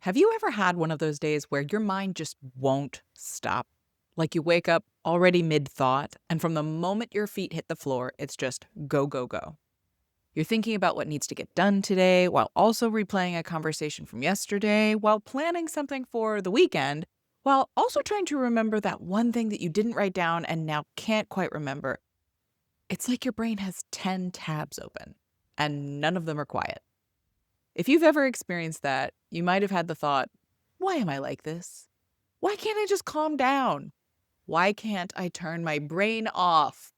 Have you ever had one of those days where your mind just won't stop? Like you wake up already mid-thought, and from the moment your feet hit the floor, it's just go, go, go. You're thinking about what needs to get done today while also replaying a conversation from yesterday, while planning something for the weekend, while also trying to remember that one thing that you didn't write down and now can't quite remember. It's like your brain has 10 tabs open, and none of them are quiet. If you've ever experienced that, you might have had the thought, why am I like this? Why can't I just calm down? Why can't I turn my brain off?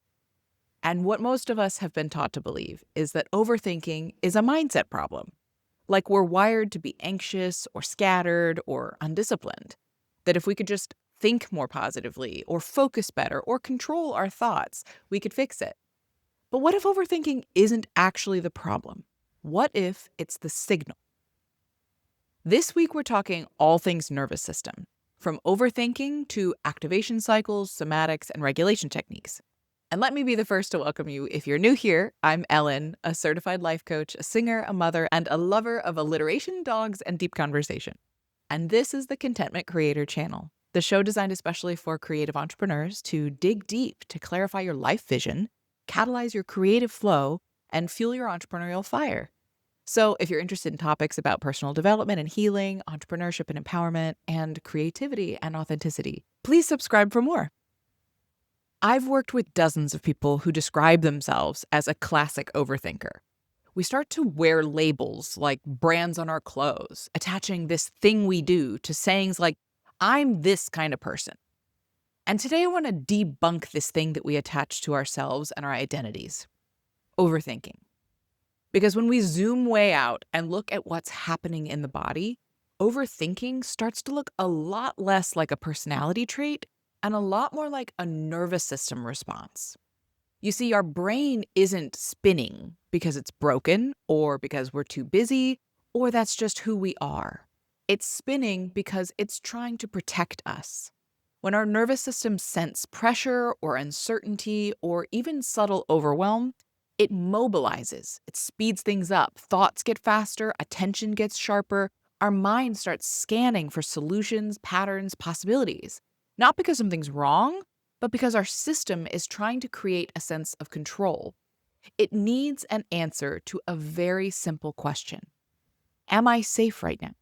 And what most of us have been taught to believe is that overthinking is a mindset problem. Like we're wired to be anxious or scattered or undisciplined. That if we could just think more positively or focus better or control our thoughts, we could fix it. But what if overthinking isn't actually the problem? What if it's the signal? This week, we're talking all things nervous system, from overthinking to activation cycles, somatics, and regulation techniques. And let me be the first to welcome you. If you're new here, I'm Ellen, a certified life coach, a singer, a mother, and a lover of alliteration, dogs, and deep conversation. And this is the Contentment Creator channel, the show designed especially for creative entrepreneurs to dig deep to clarify your life vision, catalyze your creative flow, and fuel your entrepreneurial fire. So, if you're interested in topics about personal development and healing, entrepreneurship and empowerment, and creativity and authenticity, please subscribe for more. I've worked with dozens of people who describe themselves as a classic overthinker. We start to wear labels like brands on our clothes, attaching this thing we do to sayings like, I'm this kind of person. And today I want to debunk this thing that we attach to ourselves and our identities: overthinking. Because when we zoom way out and look at what's happening in the body, overthinking starts to look a lot less like a personality trait and a lot more like a nervous system response. You see, our brain isn't spinning because it's broken or because we're too busy or that's just who we are. It's spinning because it's trying to protect us. When our nervous system sense pressure or uncertainty or even subtle overwhelm, it mobilizes, it speeds things up, thoughts get faster, attention gets sharper, our mind starts scanning for solutions, patterns, possibilities. Not because something's wrong, but because our system is trying to create a sense of control. It needs an answer to a very simple question: am I safe right now?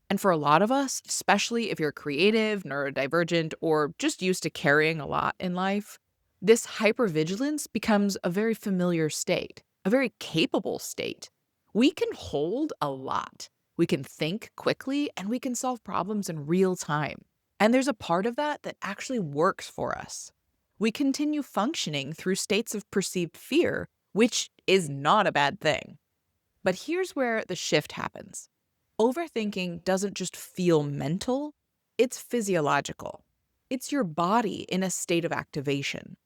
And for a lot of us, especially if you're creative, neurodivergent, or just used to carrying a lot in life, this hypervigilance becomes a very familiar state, a very capable state. We can hold a lot. We can think quickly and we can solve problems in real time. And there's a part of that that actually works for us. We continue functioning through states of perceived fear, which is not a bad thing. But here's where the shift happens. Overthinking doesn't just feel mental, it's physiological. It's your body in a state of activation.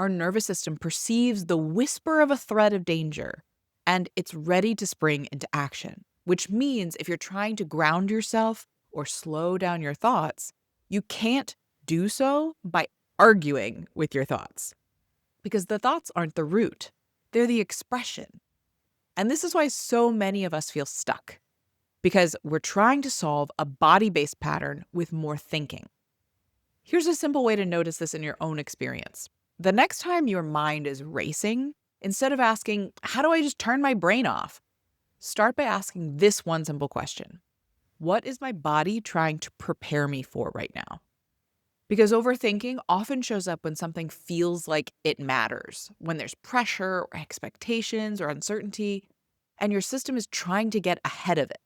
Our nervous system perceives the whisper of a threat of danger, and it's ready to spring into action, which means if you're trying to ground yourself or slow down your thoughts, you can't do so by arguing with your thoughts. Because the thoughts aren't the root, they're the expression. And this is why so many of us feel stuck, because we're trying to solve a body-based pattern with more thinking. Here's a simple way to notice this in your own experience. The next time your mind is racing, instead of asking, how do I just turn my brain off? Start by asking this one simple question: what is my body trying to prepare me for right now? Because overthinking often shows up when something feels like it matters, when there's pressure or expectations or uncertainty, and your system is trying to get ahead of it,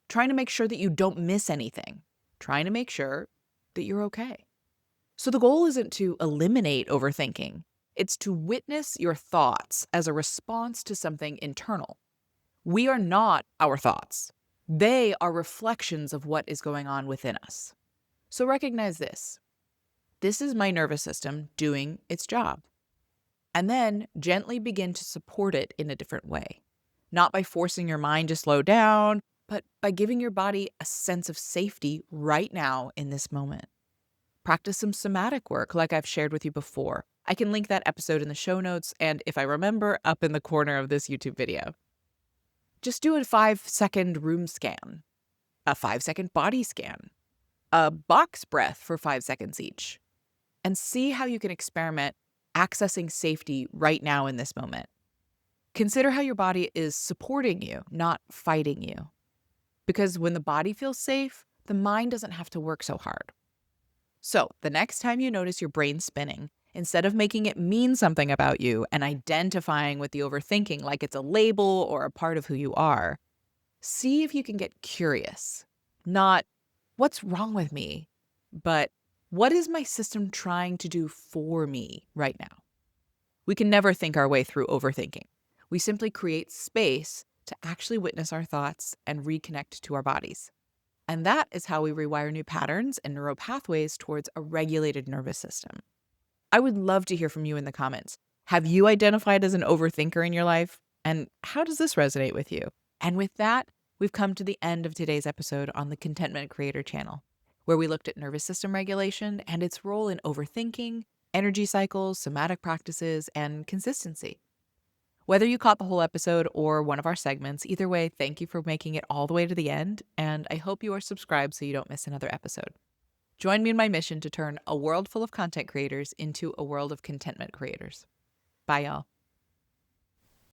trying to make sure that you don't miss anything, trying to make sure that you're okay. So the goal isn't to eliminate overthinking. It's to witness your thoughts as a response to something internal. We are not our thoughts. They are reflections of what is going on within us. So recognize this. This is my nervous system doing its job. And then gently begin to support it in a different way. Not by forcing your mind to slow down, but by giving your body a sense of safety right now in this moment. Practice some somatic work like I've shared with you before. I can link that episode in the show notes and, if I remember, up in the corner of this YouTube video. Just do a 5-second room scan. a 5-second body scan, a box breath for 5 seconds each, and see how you can experiment accessing safety right now in this moment. Consider how your body is supporting you, not fighting you. Because when the body feels safe, the mind doesn't have to work so hard. So, the next time you notice your brain spinning, instead of making it mean something about you and identifying with the overthinking like it's a label or a part of who you are, see if you can get curious. Not, what's wrong with me? But, what is my system trying to do for me right now? We can never think our way through overthinking. We simply create space to actually witness our thoughts and reconnect to our bodies. And that is how we rewire new patterns and neural pathways towards a regulated nervous system. I would love to hear from you in the comments. Have you identified as an overthinker in your life? And how does this resonate with you? And with that, we've come to the end of today's episode on the Contentment Creator channel, where we looked at nervous system regulation and its role in overthinking, energy cycles, somatic practices, and consistency. Whether you caught the whole episode or one of our segments, either way, thank you for making it all the way to the end, and I hope you are subscribed so you don't miss another episode. Join me in my mission to turn a world full of content creators into a world of contentment creators. Bye, y'all.